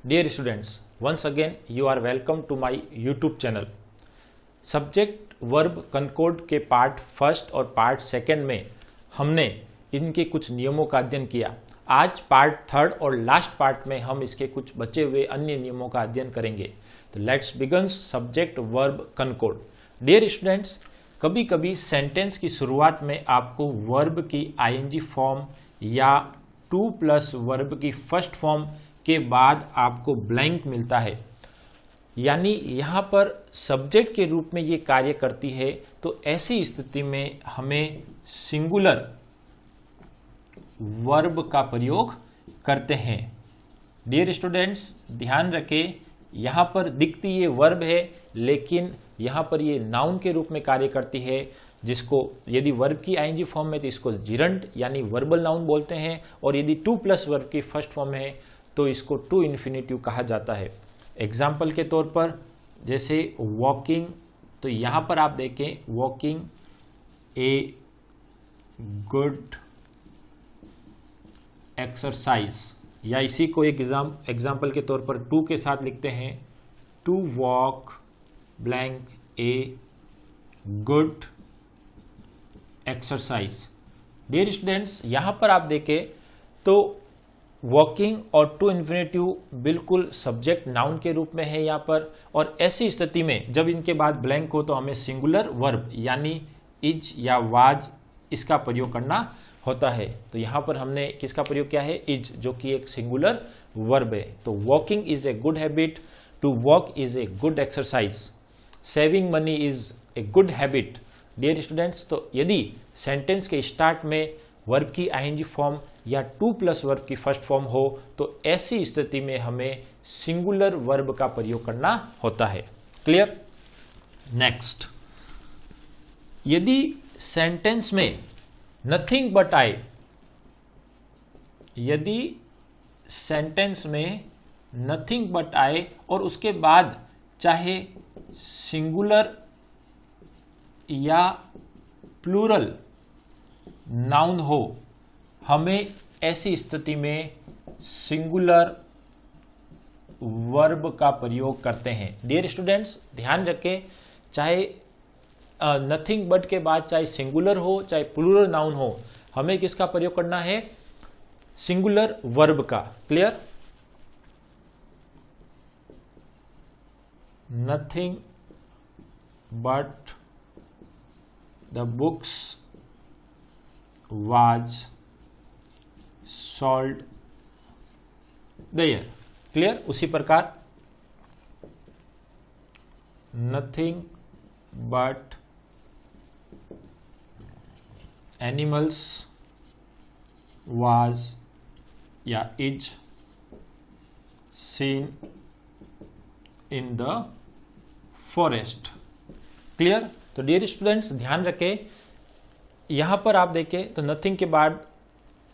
Dear students, once again you are welcome to my YouTube channel. Subject verb concord के part first और part second में हमने इनके कुछ नियमों का अध्ययन किया। आज पार्ट थर्ड और लास्ट पार्ट में हम इसके कुछ बचे हुए अन्य नियमों का अध्ययन करेंगे। तो let's begin subject verb concord. Dear students, कभी कभी सेंटेंस की शुरुआत में आपको वर्ब की आईएनजी फॉर्म या टू प्लस वर्ब की फर्स्ट फॉर्म के बाद आपको ब्लैंक मिलता है, यानी यहाँ पर सब्जेक्ट के रूप में ये कार्य करती है। तो ऐसी स्थिति में हमें सिंगुलर वर्ब का प्रयोग करते हैं। डियर स्टूडेंट्स, ध्यान रखें, यहाँ पर दिखती ये वर्ब है, लेकिन यहाँ पर ये नाउन के रूप में कार्य करती है, जिसको यदि वर्ब की आईएनजी फॉर्म में तो इसको जिरंट यानी वर्बल नाउन बोलते हैं, और यदि टू प्लस वर्ब की फर्स्ट फॉर्म है तो इसको टू इन्फिनेटिव कहा जाता है। एग्जाम्पल के तौर पर जैसे वॉकिंग, तो यहाँ पर आप देखें वॉकिंग ए गुड एक्सरसाइज, या इसी को एक एग्जाम्पल के तौर पर टू के साथ लिखते हैं to walk blank a good exercise. Dear students, यहाँ पर आप देखें तो वॉकिंग और टू इन्फिनेटिव बिल्कुल सब्जेक्ट नाउन के रूप में है यहाँ पर, और ऐसी स्थिति में जब इनके बाद ब्लैंक हो तो हमें सिंगुलर वर्ब यानी इज या वाज इसका प्रयोग करना होता है। तो यहाँ पर हमने किसका प्रयोग किया है? इज, जो कि एक सिंगुलर वर्ब है। तो walking is a good habit, to walk is a good exercise, saving money is a good habit. Dear students, तो यदि सेंटेंस के स्टार्ट में वर्ब की आईएनजी फॉर्म या टू प्लस वर्ब की फर्स्ट फॉर्म हो तो ऐसी स्थिति में हमें सिंगुलर वर्ब का प्रयोग करना होता है। क्लियर? नेक्स्ट, यदि सेंटेंस में नथिंग बट आई, यदि सेंटेंस में नथिंग बट आई और उसके बाद चाहे सिंगुलर या प्लूरल नाउन हो, हमें ऐसी स्थिति में सिंगुलर वर्ब का प्रयोग करते हैं। डियर स्टूडेंट्स, ध्यान रखें, चाहे नथिंग बट के बाद चाहे सिंगुलर हो चाहे प्लूरल नाउन हो, हमें किसका प्रयोग करना है? सिंगुलर वर्ब का। Clear? Nothing but the books was sold there। Clear? उसी प्रकार nothing but animals was या is seen in the forest। Clear? तो डियर स्टूडेंट्स, ध्यान रखें, यहां पर आप देखें तो नथिंग के बाद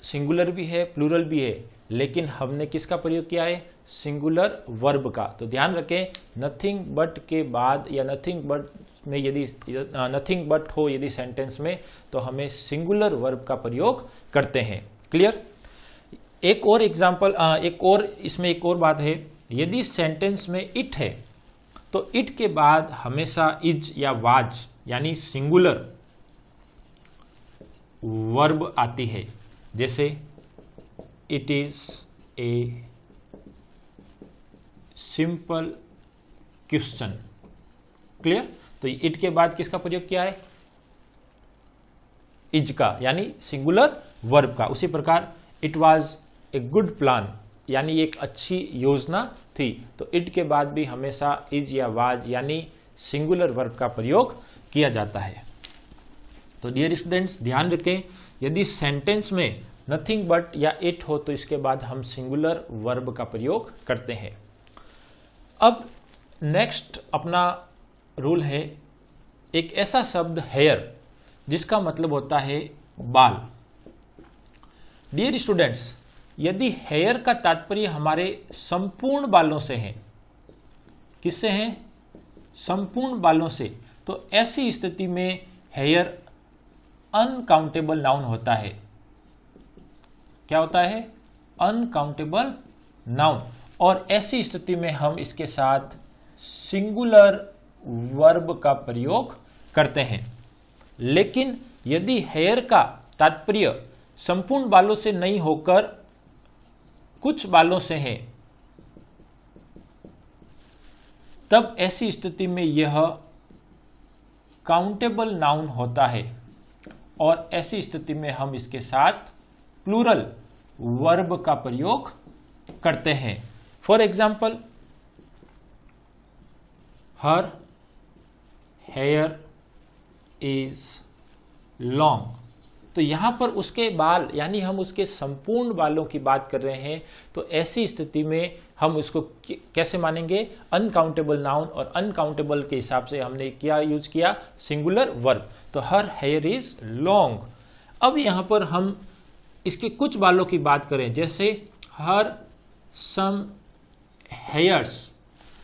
सिंगुलर भी है प्लूरल भी है, लेकिन हमने किसका प्रयोग किया है? सिंगुलर वर्ब का। तो ध्यान रखें, नथिंग बट के बाद या नथिंग बट में यदि नथिंग बट हो यदि सेंटेंस में, तो हमें सिंगुलर वर्ब का प्रयोग करते हैं। क्लियर? एक और एग्जांपल, इसमें एक और बात है, यदि सेंटेंस में इट है तो इट के बाद हमेशा इज या वाज यानी सिंगुलर वर्ब आती है। जैसे it is a simple question. Clear? तो इट के बाद किसका प्रयोग किया है? इज का, यानी सिंगुलर वर्ब का। उसी प्रकार it was a good plan, यानी एक अच्छी योजना थी, तो इट के बाद भी हमेशा इज या वाज यानी सिंगुलर वर्ब का प्रयोग किया जाता है। तो डियर स्टूडेंट्स, ध्यान रखें, यदि सेंटेंस में नथिंग बट या इट हो तो इसके बाद हम सिंगुलर वर्ब का प्रयोग करते हैं। अब नेक्स्ट अपना रूल है, एक ऐसा शब्द हेयर जिसका मतलब होता है बाल। डियर स्टूडेंट्स, यदि हेयर का तात्पर्य हमारे संपूर्ण बालों से है, किससे है? संपूर्ण बालों से, तो ऐसी स्थिति में हेयर अनकाउंटेबल नाउन होता है। क्या होता है? Uncountable noun. और ऐसी स्थिति में हम इसके साथ सिंगुलर वर्ब का प्रयोग करते हैं। लेकिन यदि हेयर का तात्पर्य संपूर्ण बालों से नहीं होकर कुछ बालों से है, तब ऐसी स्थिति में यह काउंटेबल नाउन होता है और ऐसी स्थिति में हम इसके साथ प्लूरल वर्ब का प्रयोग करते हैं। For example, her here is long, तो यहां पर उसके बाल यानी हम उसके संपूर्ण बालों की बात कर रहे हैं, तो ऐसी स्थिति में हम उसको कैसे मानेंगे? अनकाउंटेबल नाउन, और अनकाउंटेबल के हिसाब से हमने क्या यूज किया? Singular verb. तो हर हेयर इज लॉन्ग। अब यहां पर हम इसके कुछ बालों की बात करें, जैसे हर सम हेयर्स,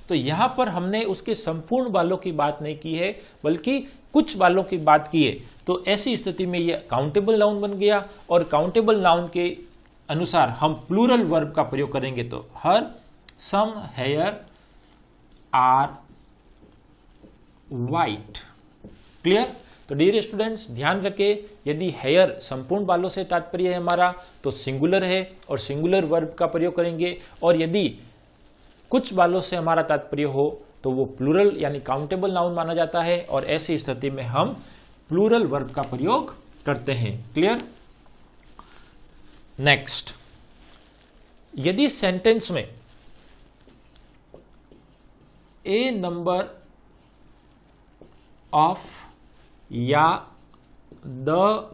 तो यहां पर हमने उसके संपूर्ण बालों की बात नहीं की है बल्कि कुछ बालों की बात की है। तो ऐसी स्थिति में यह काउंटेबल नाउन बन गया और काउंटेबल नाउन के अनुसार हम प्लूरल वर्ब का प्रयोग करेंगे। तो हर सम हेयर आर वाइट। क्लियर? तो डियर स्टूडेंट्स, ध्यान रखें, यदि हेयर संपूर्ण बालों से तात्पर्य है हमारा तो सिंगुलर है और सिंगुलर वर्ब का प्रयोग करेंगे, और यदि कुछ बालों से हमारा तात्पर्य हो तो वो प्लूरल यानी काउंटेबल नाउन माना जाता है और ऐसी स्थिति में हम प्लूरल वर्ब का प्रयोग करते हैं। क्लियर? नेक्स्ट, यदि सेंटेंस में ए नंबर ऑफ या द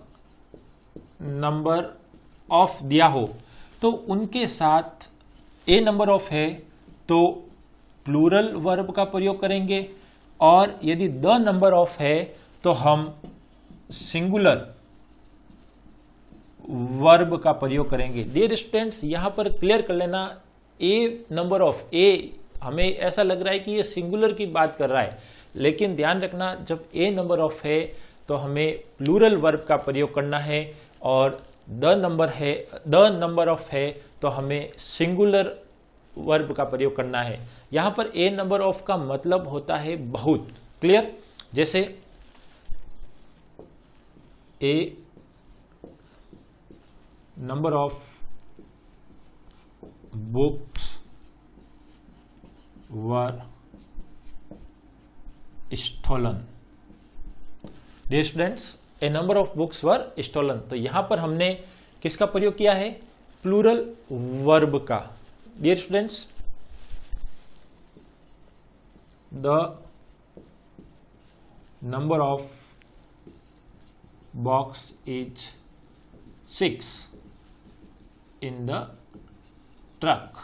नंबर ऑफ दिया हो तो उनके साथ ए नंबर ऑफ है तो प्लूरल वर्ब का प्रयोग करेंगे, और यदि द नंबर ऑफ है तो हम सिंगुलर वर्ब का प्रयोग करेंगे। डियर स्टूडेंट्स, यहां पर क्लियर कर लेना, ए नंबर ऑफ, ए हमें ऐसा लग रहा है कि ये सिंगुलर की बात कर रहा है, लेकिन ध्यान रखना जब ए नंबर ऑफ है तो हमें प्लूरल वर्ब का प्रयोग करना है, और द नंबर ऑफ है तो हमें सिंगुलर वर्ब का प्रयोग करना है। यहां पर ए नंबर ऑफ का मतलब होता है बहुत। क्लियर? जैसे a number of books were stolen. Dear students, a number of books were stolen, तो यहां पर हमने किसका प्रयोग किया है? प्लूरल वर्ब का। Dear students, the number of box is 6 in the truck.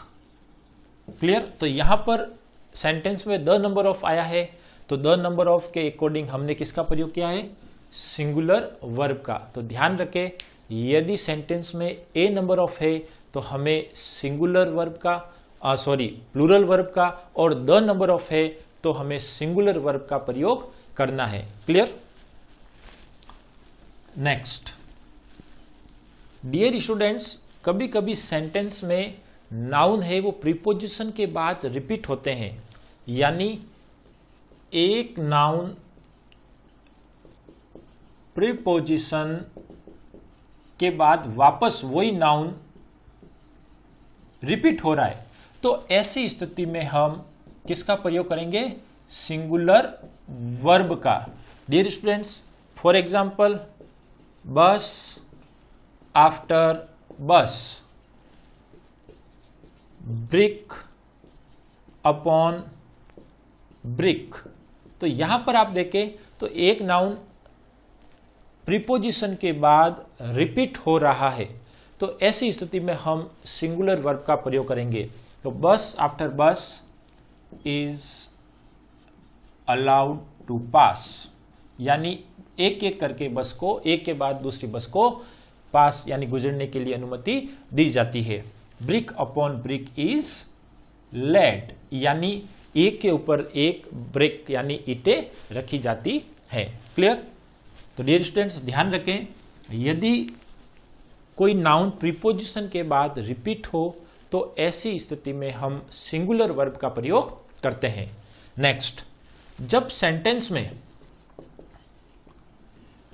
Clear? तो यहां पर सेंटेंस में द नंबर ऑफ आया है, तो द नंबर ऑफ के अकॉर्डिंग हमने किसका प्रयोग किया है? सिंगुलर वर्ब का। तो ध्यान रखें, यदि सेंटेंस में ए नंबर ऑफ है तो हमें सिंगुलर वर्ब का प्लूरल वर्ब का, और द नंबर ऑफ है तो हमें सिंगुलर वर्ब का प्रयोग करना है। क्लियर? नेक्स्ट, डियर स्टूडेंट्स, कभी कभी सेंटेंस में नाउन है वो प्रीपोजिशन के बाद रिपीट होते हैं, यानी एक नाउन प्रीपोजिशन के बाद वापस वही नाउन रिपीट हो रहा है, तो ऐसी स्थिति में हम किसका प्रयोग करेंगे? सिंगुलर वर्ब का। डियर स्टूडेंट्स, फॉर एग्जांपल, बस आफ्टर बस, ब्रिक अपॉन ब्रिक। तो यहां पर आप देखें तो एक नाउन प्रीपोजिशन के बाद रिपीट हो रहा है, तो ऐसी स्थिति में हम सिंगुलर वर्ब का प्रयोग करेंगे। तो बस आफ्टर बस इज अलाउड टू पास, यानी एक एक करके बस को, एक के बाद दूसरी बस को पास यानी गुजरने के लिए अनुमति दी जाती है। Brick upon brick is laid, यानी एक के ऊपर एक ब्रिक यानी ईंटें रखी जाती है। क्लियर? तो डियर स्टूडेंट्स, ध्यान रखें, यदि कोई नाउन प्रीपोजिशन के बाद रिपीट हो तो ऐसी स्थिति में हम सिंगुलर वर्ब का प्रयोग करते हैं। नेक्स्ट, जब सेंटेंस में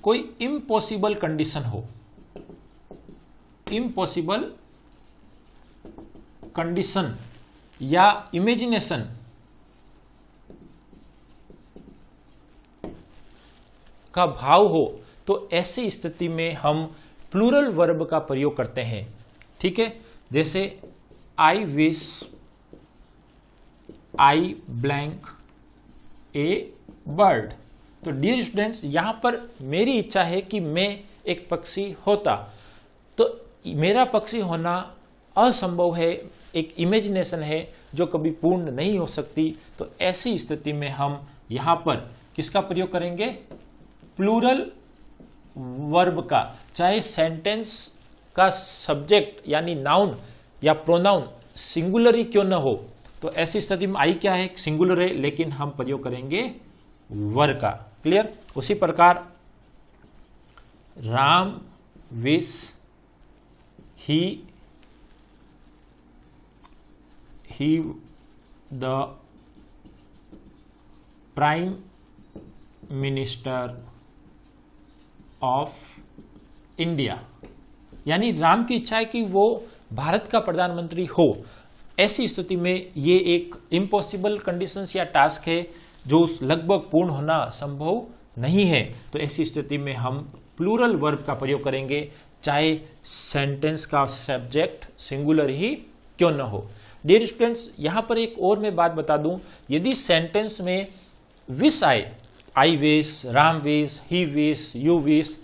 कोई इम्पॉसिबल कंडीशन हो, इम्पॉसिबल कंडीशन या इमेजिनेशन का भाव हो, तो ऐसी स्थिति में हम प्लूरल वर्ब का प्रयोग करते हैं। ठीक है, जैसे I wish I blank A bird. तो डियर स्टूडेंट्स, यहां पर मेरी इच्छा है कि मैं एक पक्षी होता, तो मेरा पक्षी होना असंभव है, एक इमेजिनेशन है जो कभी पूर्ण नहीं हो सकती। तो ऐसी स्थिति में हम यहां पर किसका प्रयोग करेंगे? प्लूरल वर्ब का, चाहे सेंटेंस का सब्जेक्ट यानी नाउन या प्रोनाउन सिंगुलर ही क्यों न हो। तो ऐसी स्थिति में आई क्या है? सिंगुलर है, लेकिन हम प्रयोग करेंगे वर का। क्लियर? उसी प्रकार Ram wish he the prime minister of India, यानी राम की इच्छा है कि वो भारत का प्रधानमंत्री हो। ऐसी स्थिति में ये एक इम्पॉसिबल कंडीशंस या टास्क है जो लगभग पूर्ण होना संभव नहीं है। तो ऐसी स्थिति में हम प्लूरल वर्ब का प्रयोग करेंगे, चाहे सेंटेंस का सब्जेक्ट सिंगुलर ही क्यों न हो। डियर स्टूडेंट्स, यहां पर एक और मैं बात बता दूं, यदि सेंटेंस में विश आए, I wish, Ram wish, he wish, you wish,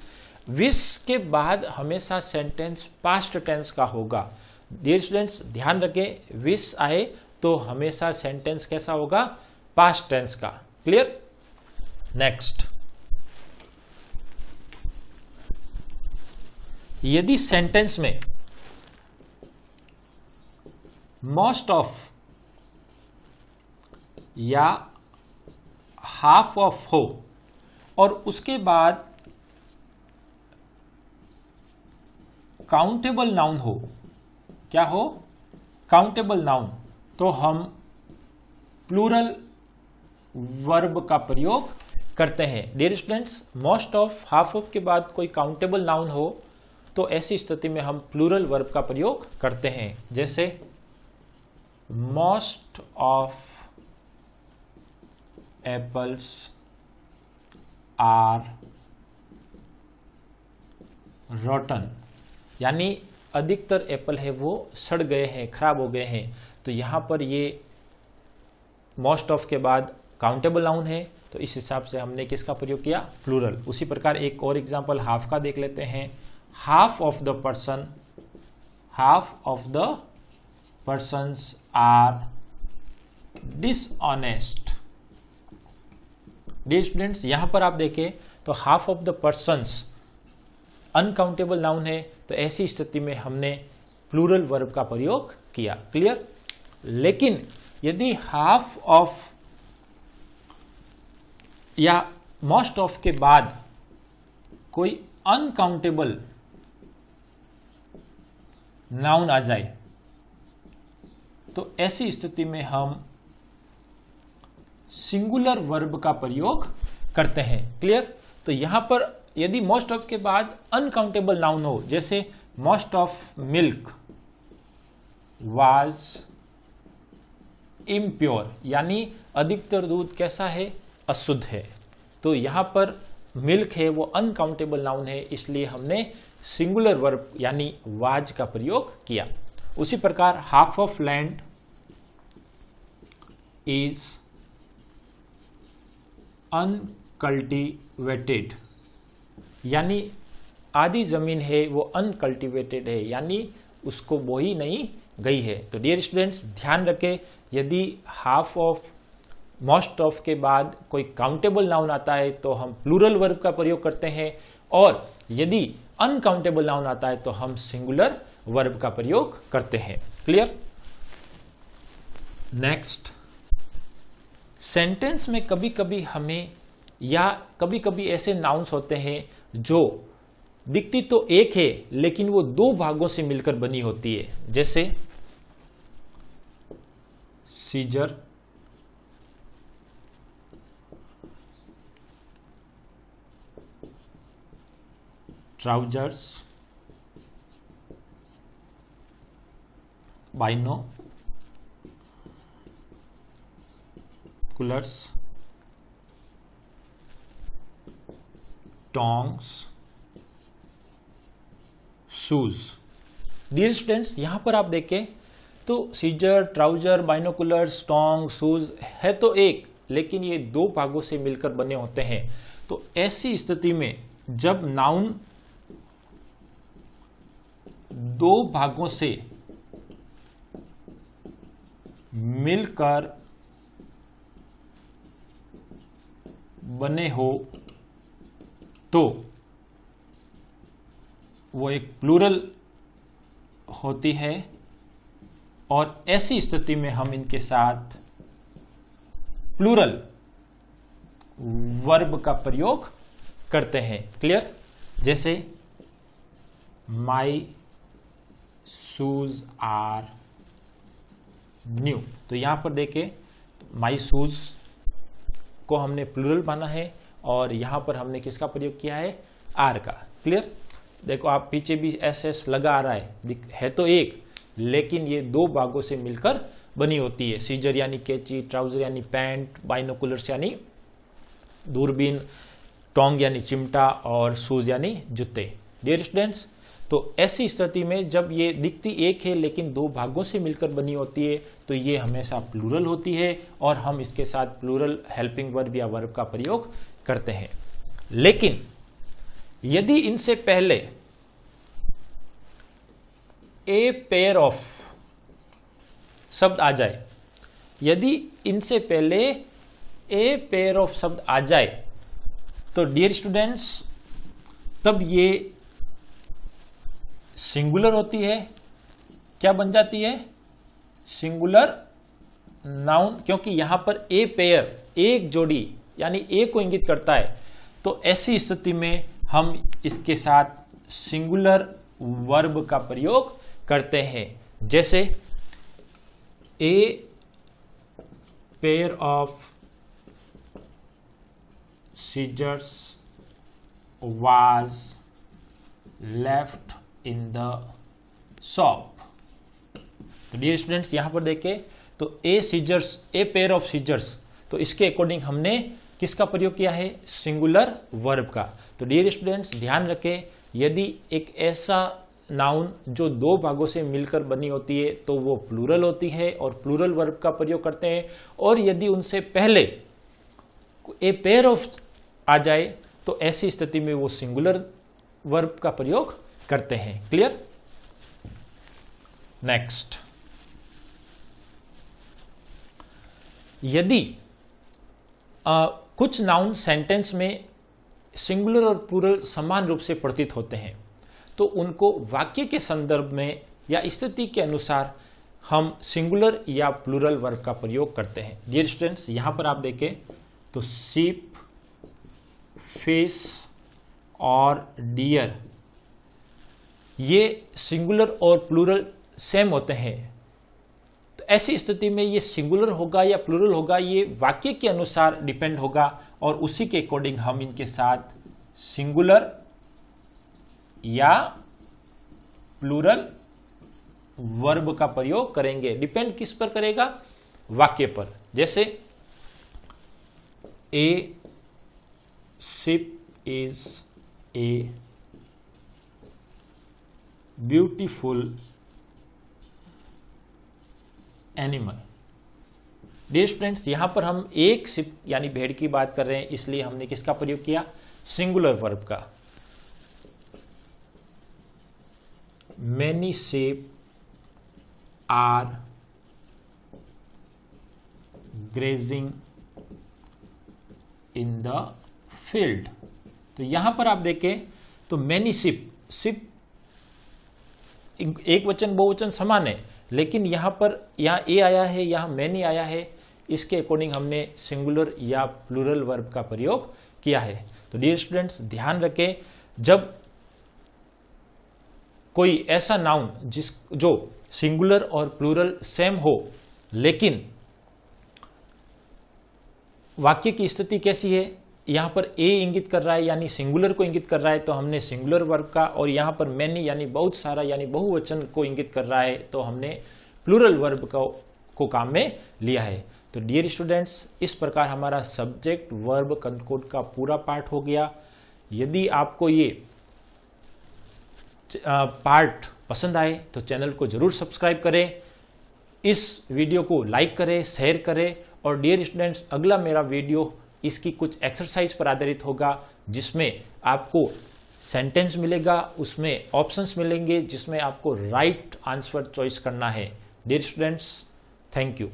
wish के बाद हमेशा सेंटेंस पास्ट टेंस का होगा। डियर स्टूडेंट्स, ध्यान रखें, विश आए तो हमेशा सेंटेंस कैसा होगा? पास्ट टेंस का। क्लियर? नेक्स्ट, यदि सेंटेंस में मोस्ट ऑफ या हाफ ऑफ हो और उसके बाद काउंटेबल नाउन हो, क्या हो? काउंटेबल नाउन, तो हम प्लूरल वर्ब का प्रयोग करते हैं। Dear students, most of, half of के बाद कोई काउंटेबल नाउन हो तो ऐसी स्थिति में हम प्लूरल वर्ब का प्रयोग करते हैं। जैसे most of apples are rotten, यानी अधिकतर एप्पल है वो सड़ गए हैं, खराब हो गए हैं। तो यहां पर ये मोस्ट ऑफ के बाद काउंटेबल नाउन है, तो इस हिसाब से हमने किसका प्रयोग किया? प्लूरल। उसी प्रकार एक और एग्जांपल हाफ का देख लेते हैं। Half of the person, half of the persons are dishonest. Dear students, यहां पर आप देखें तो half of the persons uncountable noun है, तो ऐसी स्थिति में हमने प्लूरल वर्ब का प्रयोग किया। क्लियर? लेकिन यदि हाफ ऑफ या मोस्ट ऑफ के बाद कोई अनकाउंटेबल नाउन आ जाए, तो ऐसी स्थिति में हम सिंगुलर वर्ब का प्रयोग करते हैं। क्लियर? तो यहां पर यदि मोस्ट ऑफ के बाद अनकाउंटेबल नाउन हो, जैसे most of milk was impure, यानी अधिकतर दूध कैसा है? अशुद्ध है। तो यहां पर मिल्क है वो अनकाउंटेबल नाउन है, इसलिए हमने सिंगुलर वर्ब यानी वाज का प्रयोग किया। उसी प्रकार half of land is uncultivated, यानी आधी जमीन है वो अनकल्टिवेटेड है, यानी उसको बोई नहीं गई है। तो डियर स्टूडेंट्स, ध्यान रखें, यदि हाफ ऑफ, मोस्ट ऑफ के बाद कोई काउंटेबल नाउन आता है तो हम प्लूरल वर्ब का प्रयोग करते हैं, और यदि अनकाउंटेबल नाउन आता है तो हम सिंगुलर वर्ब का प्रयोग करते हैं। क्लियर? नेक्स्ट, सेंटेंस में कभी कभी हमें या कभी कभी ऐसे नाउन्स होते हैं जो दिखती तो एक है लेकिन वो दो भागों से मिलकर बनी होती है। जैसे scissor, trousers, binoculars, tongs, shoes. Dear students, यहां पर आप देखें तो scissor, trouser, binoculars, tong, shoes है तो एक, लेकिन ये दो भागों से मिलकर बने होते हैं। तो ऐसी स्थिति में जब नाउन दो भागों से मिलकर बने हो तो वो एक प्लूरल होती है, और ऐसी स्थिति में हम इनके साथ प्लूरल वर्ब का प्रयोग करते हैं। क्लियर? जैसे माई शूज आर न्यू। तो यहां पर देखें, माई शूज को हमने प्लूरल माना है और यहां पर हमने किसका प्रयोग किया है? आर का। क्लियर? देखो आप पीछे भी एस एस लगा आ रहा है तो एक, लेकिन ये दो भागों से मिलकर बनी होती है। सीजर यानी कैंची, ट्राउजर यानी पैंट, बाइनोकुलर्स यानी दूरबीन, टोंग यानी चिमटा और शूज यानी जूते। डियर स्टूडेंट्स, तो ऐसी स्थिति में जब ये दिखती एक है लेकिन दो भागों से मिलकर बनी होती है तो ये हमेशा प्लूरल होती है और हम इसके साथ प्लूरल हेल्पिंग वर्ब या वर्ब का प्रयोग करते हैं। लेकिन यदि इनसे पहले ए पेयर ऑफ शब्द आ जाए, यदि इनसे पहले ए पेयर ऑफ शब्द आ जाए तो डियर स्टूडेंट्स तब ये सिंगुलर होती है। क्या बन जाती है? सिंगुलर नाउन, क्योंकि यहां पर ए पेयर, एक जोड़ी यानी ए को इंगित करता है। तो ऐसी स्थिति में हम इसके साथ सिंगुलर वर्ब का प्रयोग करते हैं। जैसे a pair of scissors was left in the shop. तो डियर स्टूडेंट्स, यहां पर देखें तो ए पेयर ऑफ सीजर्स, तो इसके अकॉर्डिंग हमने किसका प्रयोग किया है? सिंगुलर वर्ब का। तो डियर स्टूडेंट्स ध्यान रखें, यदि एक ऐसा नाउन जो दो भागों से मिलकर बनी होती है तो वो प्लूरल होती है और प्लूरल वर्ब का प्रयोग करते हैं, और यदि उनसे पहले ए पेयर ऑफ आ जाए तो ऐसी स्थिति में वो सिंगुलर वर्ब का प्रयोग करते हैं। क्लियर? नेक्स्ट, यदि कुछ नाउन सेंटेंस में सिंगुलर और प्लूरल समान रूप से प्रतीत होते हैं तो उनको वाक्य के संदर्भ में या स्थिति के अनुसार हम सिंगुलर या प्लूरल वर्ब का प्रयोग करते हैं। डियर स्टूडेंट्स, यहां पर आप देखें तो शीप, फिश और डियर ये सिंगुलर और प्लूरल सेम होते हैं। तो ऐसी स्थिति में ये सिंगुलर होगा या प्लूरल होगा ये वाक्य के अनुसार डिपेंड होगा, और उसी के अकॉर्डिंग हम इनके साथ सिंगुलर या प्लूरल वर्ब का प्रयोग करेंगे। डिपेंड किस पर करेगा? वाक्य पर। जैसे a ship is a beautiful animal. Dear students, यहां पर हम एक शिप यानी भेड़ की बात कर रहे हैं, इसलिए हमने किसका प्रयोग किया? सिंगुलर वर्ब का। Many sheep are grazing in the field। तो यहां पर आप देखें तो many sheep, sheep एक वचन बहुवचन समान है, लेकिन यहां पर ए आया है, यहां many आया है, इसके अकॉर्डिंग हमने सिंगुलर या प्लूरल वर्ब का प्रयोग किया है। तो डियर स्टूडेंट्स ध्यान रखें, जब कोई ऐसा नाउन जो सिंगुलर और प्लूरल सेम हो लेकिन वाक्य की स्थिति कैसी है, यहाँ पर ए इंगित कर रहा है यानी सिंगुलर को इंगित कर रहा है, तो हमने सिंगुलर वर्ब का, और यहाँ पर मैनी यानी बहुत सारा यानी बहुवचन को इंगित कर रहा है, तो हमने प्लूरल वर्ब को काम में लिया है। तो डियर स्टूडेंट्स, इस प्रकार हमारा सब्जेक्ट वर्ब कंकोड का पूरा पार्ट हो गया। यदि आपको ये पार्ट पसंद आए तो चैनल को जरूर सब्सक्राइब करें, इस वीडियो को लाइक करें, शेयर करें, और डियर स्टूडेंट्स, अगला मेरा वीडियो इसकी कुछ एक्सरसाइज पर आधारित होगा, जिसमें आपको सेंटेंस मिलेगा, उसमें ऑप्शंस मिलेंगे, जिसमें आपको राइट आंसर चॉइस करना है। Dear students, thank you.